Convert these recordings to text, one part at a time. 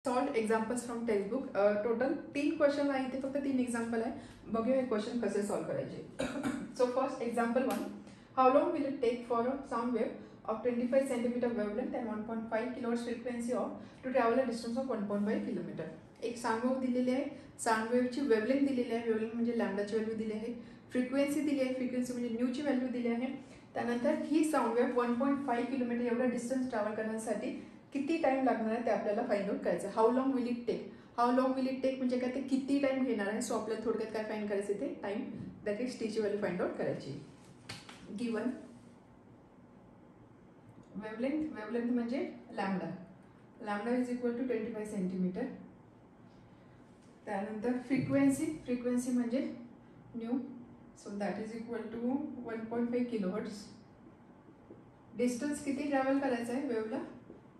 Solve examples from textbook. Total 3 question आहे, ते फक्त 3 एक्झाम्पल आहे. बघूया हे क्वेश्चन कसे सॉल्व करायचे. So first example 1, how long will it take for a sound wave of 25 centimetre wavelength and 1.5 kilohertz frequency of to travel a distance of 1.5 kilometre. एक sound wave दिलेली आहे, साऊंड वेवची वेवलेंथ दिलेली आहे, wavelength म्हणजे लॅम्डाची value दिली आहे, frequency दिली आहे, फ्रिक्वेन्सी म्हणजे न्यूची व्हॅल्यू दिली आहे. त्यानंतर ही साऊंड वेव 1.5 किलोमीटर एवढा डिस्टन्स ट्रॅव्हल करण्यासाठी किती टाइम लागणार आहे ते आपल्याला फाइंड आउट करायचं. How long will it take, how long will it take म्हणजे काय, ते किती टाइम घेणार आहे. सो आपल्याला थोडक्यात काय फाइंड करायचं, ते टाइम दॅट इज टीची व्हॅल्यू फाइंड आउट करायची. गिवन वेवलेंथ, वेवलेंथ म्हणजे lambda, lambda is equal to 25 centimetre. त्यानंतर फ्रिक्वेन्सी, फ्रिक्वेन्सी म्हणजे nu, so that is equal to 1.5 kilohertz. Distance किती ट्रॅव्हल करायचं आहे वेवला,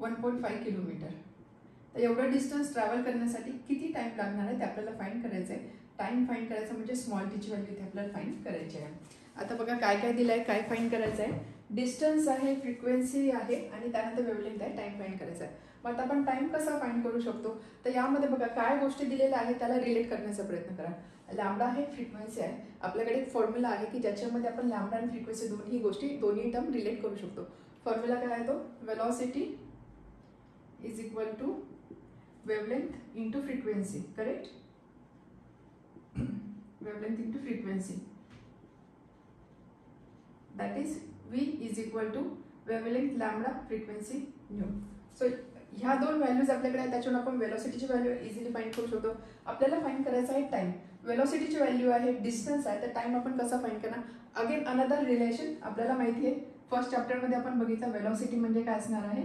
1.5 किलोमीटर. तर एवढं डिस्टन्स ट्रॅव्हल करण्यासाठी किती टाइम लागणार आहे ते आपल्याला फाइंड करायचं आहे. टाइम फाइंड करायचं म्हणजे स्मॉल टीची व्हॅल्यू ते आपल्याला फाइंड करायची आहे. आता बघा काय काय दिलं आहे, काय फाइंड करायचं आहे. डिस्टन्स आहे, फ्रिक्वेन्सी आहे आणि त्यानंतर वेवलेंथ आहे, टाइम फाइंड करायचा आहे. मग आता आपण टाइम कसा फाइंड करू शकतो, तर यामध्ये बघा काय गोष्टी दिलेल्या आहेत त्याला रिलेट करण्याचा प्रयत्न करा. लॅम्डा आहे, फ्रिक्वेन्सी आहे. आपल्याकडे एक फॉर्म्युला आहे की ज्याच्यामध्ये आपण लॅम्डा आणि फ्रिक्वेन्सी दोन्ही गोष्टी, दोन्ही टर्म रिलेट करू शकतो. फॉर्म्युला काय आहे तो, velocity is equal to wavelength into frequency, correct. Wavelength into frequency, that is v is equal to wavelength lambda frequency nu. So ह्या दोन व्हॅल्यूज आपल्याकडे आहेत, त्याच्यावर आपण वेलोसिटीची व्हॅल्यू इझिली फाइंड करू शकतो. आपल्याला फाइंड करायचा आहे टाइम. वेलोसिटीची व्हॅल्यू आहे, डिस्टन्स आहे, तर टाइम आपण कसा फाइंड करणार. अगेन अनदर रिलेशन आपल्याला माहिती आहे, फर्स्ट चॅप्टरमध्ये आपण बघितलं वेलोसिटी म्हणजे काय असणार आहे,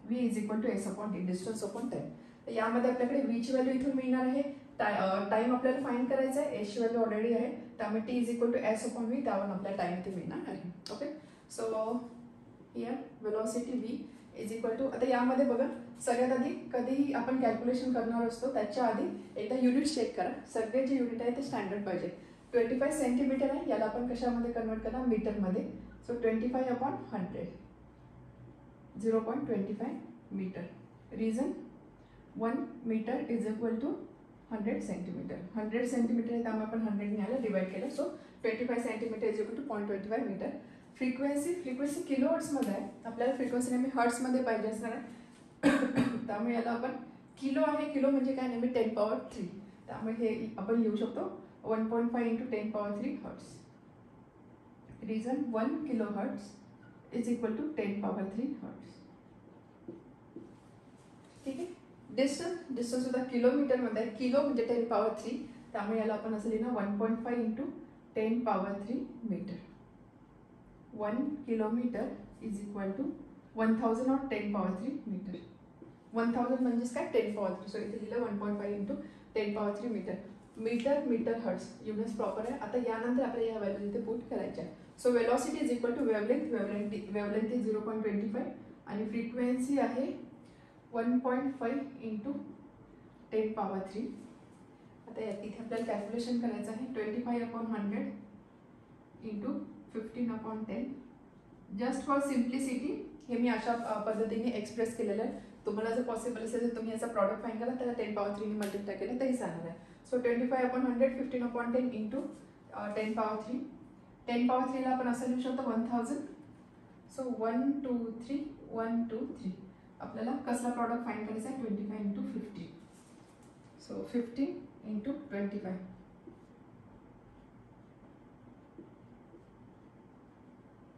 v is equal to S upon T, distance upon time. तर यामध्ये आपल्याकडे v ची व्हॅल्यू इथून मिळणार आहे, टाइम आपल्याला फाइंड करायचा आहे, एस ची व्हॅल्यू ऑलरेडी आहे, त्यामुळे T is equal to S upon V, त्यावरून आपल्याला टाइम ते मिळणार आहे. Okay, so here velocity v is equal to, आता यामध्ये बघा सगळ्यात आधी कधीही आपण कॅल्क्युलेशन करणार असतो त्याच्या आधी एकदा युनिट चेक करा. सगळे जे युनिट आहे ते स्टँडर्ड पाहिजे. 25 सेंटीमीटर आहे, याला आपण कशामध्ये कन्वर्ट करणार, मीटरमध्ये. So 25 upon 100, 0.25 metre. Reason 1 metre is equal to 100 centimetre. 100 centimetre आहे त्यामुळे आपण 100 न्यायला डिवाइड केलं. So 25 centimetre is equal to 0.25 metre. Frequency, frequency kilo हर्ट्समध्ये आहे, आपल्याला फ्रिक्वेन्सी नेहमी हर्ट्समध्ये पाहिजे असणार आहे. त्यामुळे याला आपण किलो आहे, किलो म्हणजे काय नेहमी 10 पॉवर 3, त्यामुळे हे आपण लिहू शकतो 1.5 into 10 power 3 hertz. Reason 1 kilo hertz is equal to 10 power 3 hertz. ठीक आहे. डिस्टन्स, डिस्टन्स सुद्धा किलोमीटरमध्ये आहे, किलो म्हणजे 10 पॉवर 3, त्यामुळे याला आपण असं लिहिणार 1.5 into 10 power 3 metre. 1 kilometre is equal to 1000 और 10 पॉवर 3 मीटर. 1000 म्हणजेच काय 10 पॉवर 3, सो इथे लिहिलं 1.5 into 10 power 3 metre. Metre, metre hertz units proper आहे. आता यानंतर आपल्याला या व्हॅल्यू इथे पुट करायच्या. So velocity is equal to wavelength, wavelength is 0.25 आणि फ्रिक्वेन्सी आहे 1.5 इंटू 10 पॉवर 3. आता इथे आपल्याला कॅल्क्युलेशन करायचं आहे. 25 upon 100 into 15 upon 10. Just for simplicity हे मी अशा पद्धतीने एक्सप्रेस केलेलं आहे. तुम्हाला जर पॉसिबल असेल तर तुम्ही याचा प्रॉडक्ट फाइंड करा, त्याला 10 पॉवर 3 ने मल्टिप्लाय केलं तरी चालणार आहे. So 25 upon 100, 15 upon 10 into 10 power 3. 10 power 3 ला आपण असं लिहू शकतो 1000. सो 1 2 3 1 2 3. आपल्याला कसला प्रॉडक्ट फाइंड करायचा आहे, 25 इंटू 50. So 50 into 25,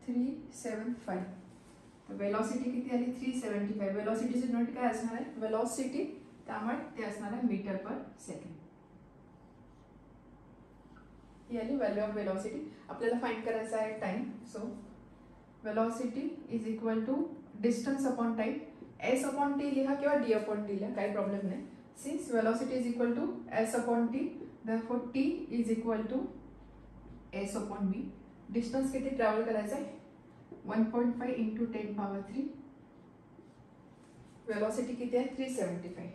375. वेलोसिटी किती आली, 375. वेलोसिटीची युनिट काय असणार आहे, वेलोसिटी, त्यामुळे ते असणार आहे मीटर पर सेकंड. ही आली व्हॅल्यू ऑफ वेलोसिटी. आपल्याला फाइंड करायचा आहे time. So velocity is equal to distance upon time. S upon T लिहा किंवा डी अपॉन टी लिहा, काही प्रॉब्लेम नाही. Since velocity is equal to S upon T, therefore T is equal to S upon B. Distance किती travel करायचं आहे, 1.5 into 10 power 3. Velocity किती आहे, 375.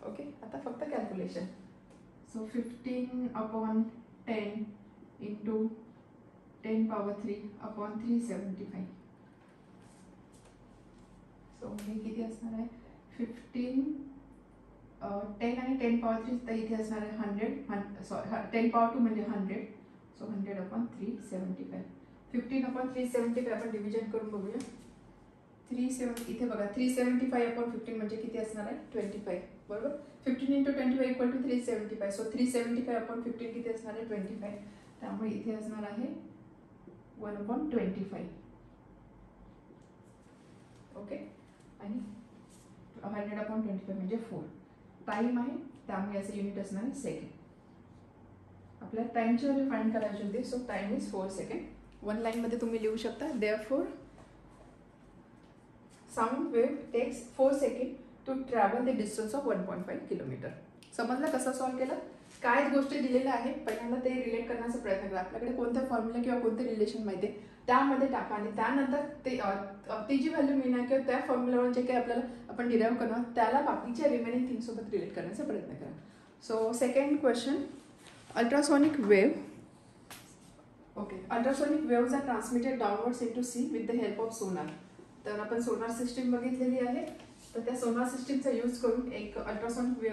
ओके, आता फक्त calculation. So 15 upon 10 into 10 power 3 upon 375. So हे किती असणार आहे 15 10 आणि 10 पॉवर 3 तर इथे असणार आहे 100 सॉरी 10 पॉवर 2 म्हणजे 100 सो 100/375 15/375 आपण डिव्हिजन करून बघूया 370 इथे बघा 375/15 म्हणजे किती असणार आहे 25 बरोबर 15 × 25 = 375 सो 375/15 किती असणार आहे 25 त्यामुळे इथे असणार आहे 1/25 ओके आणि 100/25 म्हणजे 4 टाइम आहे त्यामुळे याचं युनिट असणार आहे सेकंड आपल्याला टाइमची व्हॅल्यू फाइंड करायची होती so time is 4 second one line मध्ये तुम्ही लिहू शकता therefore sound wave takes 4 second to travel the distance of 1.5 kilometer समजलं कसं सॉल्व केलं काय गोष्टी दिलेल्या आहेत पहिल्यांदा ते रिलेट करण्याचा प्रयत्न करा आपल्याकडे कोणतं फॉर्म्युला किंवा कोणते रिलेशन माहिती आहे त्यामध्ये टाका आणि त्यानंतर ती जी व्हॅल्यू मिळणार किंवा त्या फॉर्म्युलावर जे काही आपल्याला आपण डिराईव्ह करणार त्याला बाकीच्या रिमेनिंग थिंग सोबत रिलेट करण्याचा प्रयत्न करा so second question ultrasonic wave okay ultrasonic waves are transmitted downwards into sea with the help of sonar तर आपण सोनार सिस्टीम बघितलेली आहे तर त्या सोनार सिस्टीमचा यूज करून एक अल्ट्रासोनिक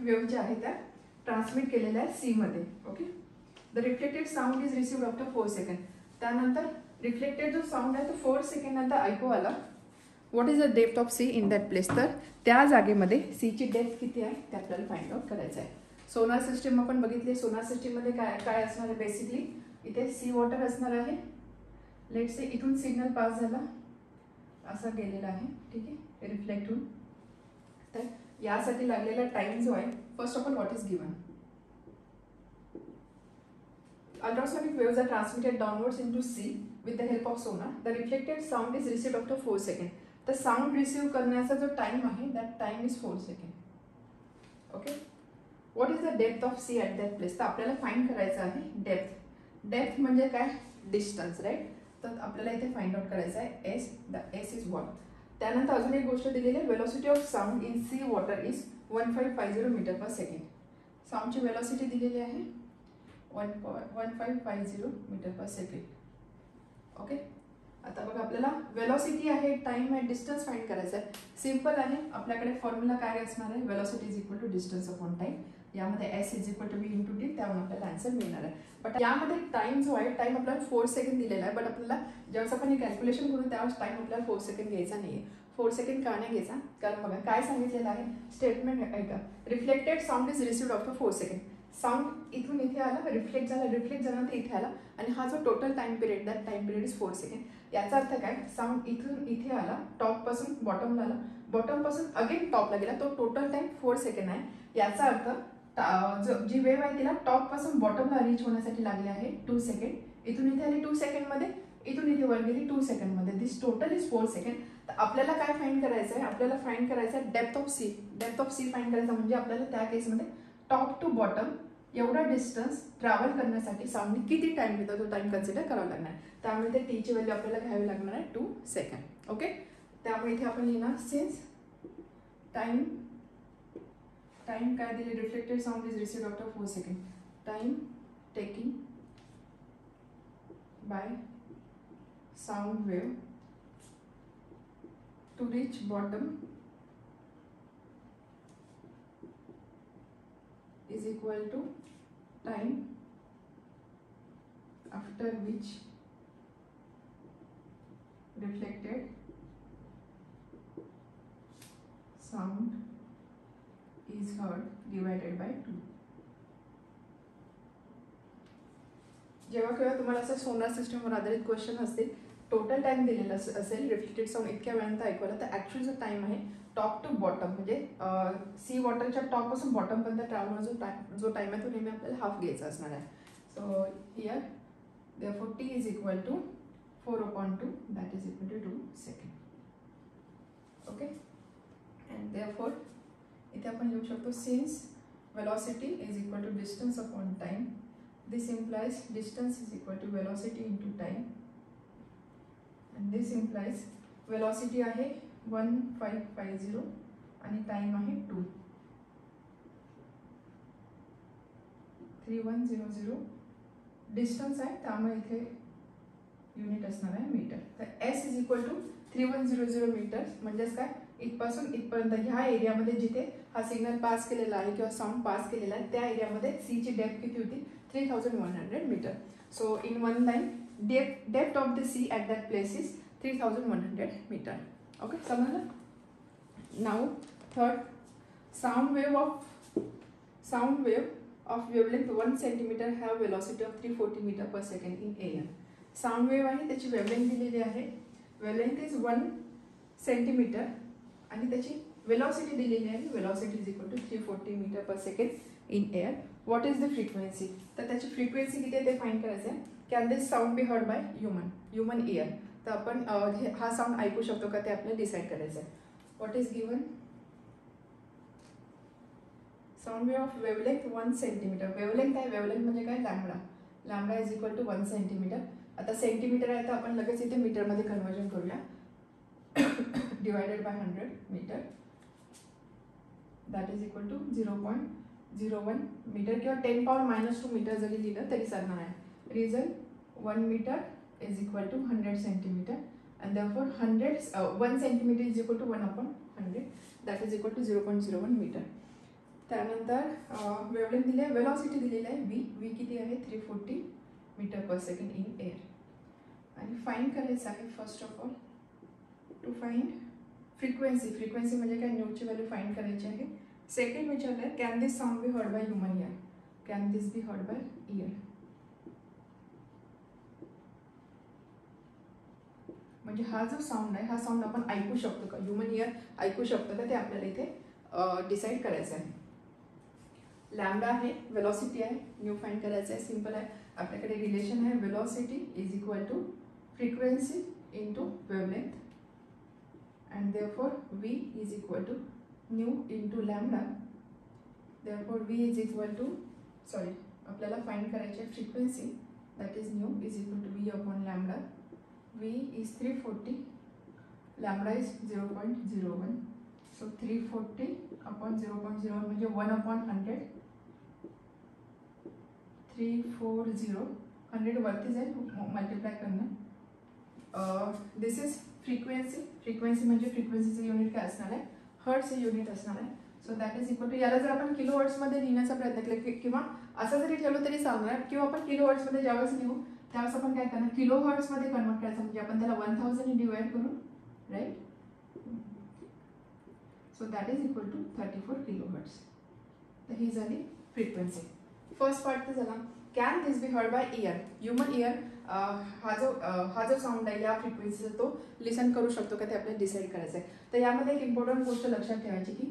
वेव्ह जे आहे त्या ट्रान्समिट केलेल्या आहे सी मध्ये okay the reflected sound is received after 4 second त्यानंतर रिफ्लेक्टेड जो साऊंड आहे तो 4 सेकंड नंतर ऐकू आला what is the depth of sea in that place तर त्या जागेमध्ये सीची डेप्थ किती आहे ते आपल्याला फाइंड आउट करायचं आहे सोनार सिस्टीम आपण बघितली सोनार सिस्टीममध्ये काय काय असणार आहे बेसिकली इथे सी वॉटर असणार आहे लेट से इथून सिग्नल पास झाला असा गेलेला आहे ठीक आहे रिफ्लेक्ट होऊन तर यासाठी लागलेला टाइम जो आहे first of all what is given ultrasonic waves are transmitted downwards into C with the help of sonar the reflected sound is received after 4 seconds तर साऊंड रिसीव्ह करण्याचा जो टाइम आहे that time is 4 second okay what is the depth of sea at that place तर आपल्याला find करायचं आहे depth म्हणजे काय डिस्टन्स राईट तर आपल्याला इथे फाइंड आउट करायचं आहे एस इज व्हॉट त्यानंतर अजून एक गोष्ट दिलेली आहे velocity of sound in sea water is 1550 metre per second साऊंडची वेलोसिटी दिलेली आहे 1550 मीटर पर सेकंड ओके आता बघा आपल्याला वेलोसिटी आहे टाइम आहे डिस्टन्स फाइंड करायचं आहे सिंपल आहे आपल्याकडे फॉर्म्युला काय असणार आहे velocity is equal to distance upon time यामध्ये S is equal to V into T त्यामुळे आपल्याला आन्सर मिळणार आहे बट यामध्ये टाइम जो आहे टाइम आपल्याला 4 सेकंड दिलेला आहे बट आपल्याला ज्यावेळेस आपण हे कॅल्क्युलेशन करू त्यावेळेस टाइम आपल्याला 4 सेकंड घ्यायचा नाही आहे 4 सेकंड का नाही घ्यायचा कारण बघा काय सांगितलेलं आहे स्टेटमेंट ऐका reflected sound is received after 4 second sound इथून इथे आला रिफ्लेक्ट झाल्यानंतर इथे आला आणि हा जो total time period that time period is 4 second याचा अर्थ काय साऊंड इथून इथे आला टॉप पासून बॉटमला आला बॉटम पासून अगेन टॉपला गेला तो टोटल टाइम 4 सेकंड आहे याचा अर्थ जी वेव्ह आहे तिला टॉप पासून बॉटमला रीच होण्यासाठी लागले आहे 2 सेकंड इथून इथे आली 2 सेकंड मध्ये इथून इथे वर गेली 2 सेकंड मध्ये दिस टोटल इज 4 सेकंड तर आपल्याला काय फाइंड करायचं आहे आपल्याला फाइंड करायचं आहे डेप्थ ऑफ सी फाइंड करायचं म्हणजे आपल्याला त्या केसमध्ये टॉप टू बॉटम एवढा डिस्टन्स ट्रॅव्हल करण्यासाठी साऊंडने किती टाइम घेतो तो टाइम कन्सिडर करावा लागणार त्यामुळे ते टीची व्हॅल्यू आपल्याला घ्यावी लागणार आहे 2 सेकंड ओके त्यामुळे इथे आपण लिहिणार सिन्स टाइम काय दिले reflected sound is received after 4 second time taking by sound wave to reach bottom is equal to time after which reflected sound is heard divided by 2 जेव्हा केव्हा तुम्हाला असं सोनार सिस्टमवर आधारित क्वेश्चन असतील टोटल टाइम दिलेला असेल रिफ्लेक्टेड साऊंड इतक्या वेळानंतर ऐकवलं तर ॲक्च्युअल जो टाइम आहे टॉप टू बॉटम म्हणजे सी वॉटरच्या टॉप पासून बॉटम पर्यंत ट्रॅव्हल जो टाइम आहे तो नेहमी आपल्याला हाफ घ्यायचा असणार आहे so here therefore T is equal to 4/2 that is equal to 2 second okay and therefore इथे आपण लिहू शकतो since velocity is equal to distance upon time this implies distance is equal to velocity into time and this implies velocity आहे 1550 आणि time आहे 2 3100 distance आहे त्यामुळे इथे युनिट असणार आहे मीटर तर S is equal to 3100 meters. म्हणजेच काय, इथपासून इथपर्यंत ह्या एरियामध्ये जिथे हा सिग्नल पास केलेला आहे किंवा साऊंड पास केलेला आहे त्या एरियामध्ये सीची डेप्थ किती होती, 3100 metre. So in one line depth of the sea at that place is 3100 metre. Okay, समजलं. Now third, sound wave of wavelength 1 centimeter have velocity of 340 meter per second in air. Sound wave आहे, त्याची wavelength दिलेली आहे. Wavelength is 1 centimetre आणि त्याची velocity दिलेली आहे. Velocity is equal to 340 meter per second in air. What is the frequency, तर त्याची फ्रिक्वेन्सी किती आहे ते फाइंड करायचं आहे. Can this sound be heard by human ear. तर आपण हा साऊंड ऐकू शकतो का ते आपल्याला डिसाईड करायचं आहे. What is given, sound wave of wavelength 1 centimeter. Wavelength आहे, वेवलेंथ म्हणजे काय, lambda. Lambda is equal to 1 centimeter. आता सेंटीमीटर आहे तर आपण लगेच इथे मीटरमध्ये कन्वर्जन करूया. Divided by 100 meter, that is equal to 0.01 meter किंवा 10 पॉवर -2 मीटर जरी लिहिलं तरी चालणार आहे. Reason 1 metre is equal to 100 centimeter and therefore 1 centimeter is equal to 1/100, that is equal to 0.01 meter. त्यानंतर वेवलेंथ दिली आहे, वेलॉसिटी दिलेली आहे v किती आहे, 340 meter per second in air. आणि फाइंड करायचं आहे first of all to find frequency म्हणजे काय, न्यूची व्हॅल्यू फाइंड करायची आहे. सेकंड विचारलं आहे, can this sound be heard by human year. Can this be heard by year, म्हणजे हा जो साऊंड आहे हा साऊंड आपण ऐकू शकतो का, ह्युमन इयर ऐकू शकतो का, ते आपल्याला इथे डिसाईड करायचं आहे. लॅम्बडा आहे, वेलॉसिटी आहे, न्यू फाइंड करायचं आहे. सिंपल आहे, आपल्याकडे रिलेशन आहे velocity is equal to frequency into wavelength and therefore v is equal to nu into lambda. Therefore v is equal to, sorry, आपल्याला फाइंड करायचे frequency, that is nu is equal to v upon lambda. v is 340, lambda is 0.01, so 340 upon 0.01 म्हणजे 1/100. 340, 100 वरती जाईल, multiply करणं. दिस is frequency म्हणजे फ्रिक्वेन्सीचं unit काय असणार आहे, हर्ट्स हे युनिट असणार आहे. So that is equal to, याला जर आपण किलो हर्ट्समध्ये लिहिण्याचा प्रयत्न केला किंवा असं जरी ठेवलं तरी चालणार, किंवा आपण किलो हर्ट्समध्ये ज्यावेळेस लिहू त्यावेळेस आपण काय करणार, किलो हर्ट्समध्ये कन्वर्ट करायचं, म्हणजे आपण त्याला 1000 डिवाइड करू, right. So that is equal to 34 kilo hertz. तर ही झाली फ्रिक्वेन्सी. फर्स्ट पार्ट तर झाला. Can this be heard by ear, human ear हा जो साऊंड आहे या फ्रिक्वेन्सीचा तो लिसन करू शकतो का ते आपल्याला डिसाईड करायचं आहे. तर यामध्ये एक इम्पॉर्टंट गोष्ट लक्षात ठेवायची की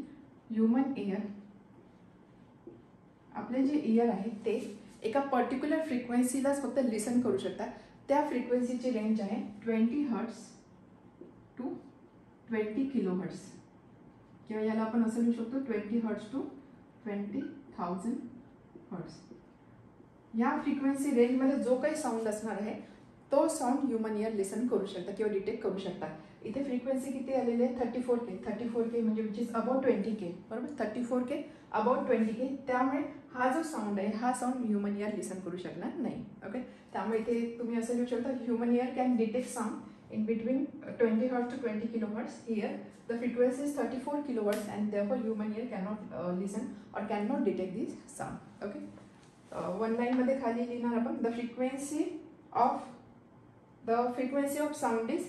ह्युमन इयर, आपले जे इयर आहेत ते एका पर्टिक्युलर फ्रिक्वेन्सीलाच फक्त लिसन करू शकतात. त्या फ्रिक्वेन्सीची रेंज आहे 20 हर्ट्स टू 20 किलो हर्ट्स, किंवा याला आपण असं लिहू शकतो 20 हर्ट्स टू 20,000 हर्ट्स. या फ्रिक्वेन्सी रेंजमध्ये जो काही साऊंड असणार आहे तो साऊंड ह्युमन इयर लिसन करू शकता किंवा डिटेक्ट करू शकता. इथे फ्रिक्वेन्सी किती आलेली आहे, 34K म्हणजे विच इज अबाउट 20K, बरोबर. 34K about 20K. त्यामुळे हा जो साऊंड आहे हा साऊंड ह्युमन इयर लिसन करू शकणार नाही. ओके, त्यामुळे इथे तुम्ही असं लिहू शकता, human year can detect sound in between 20 hertz to 20 kilohertz. Here the frequency is 34 kilohertz and therefore human ear cannot listen or cannot detect this sound. Okay, one line मध्ये खाली लिहिणार आपण, the frequency of sound is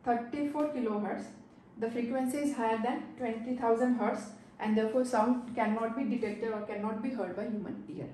34 kilohertz. The frequency is higher than 20,000 hertz and therefore sound cannot be detected or cannot be heard by human ear.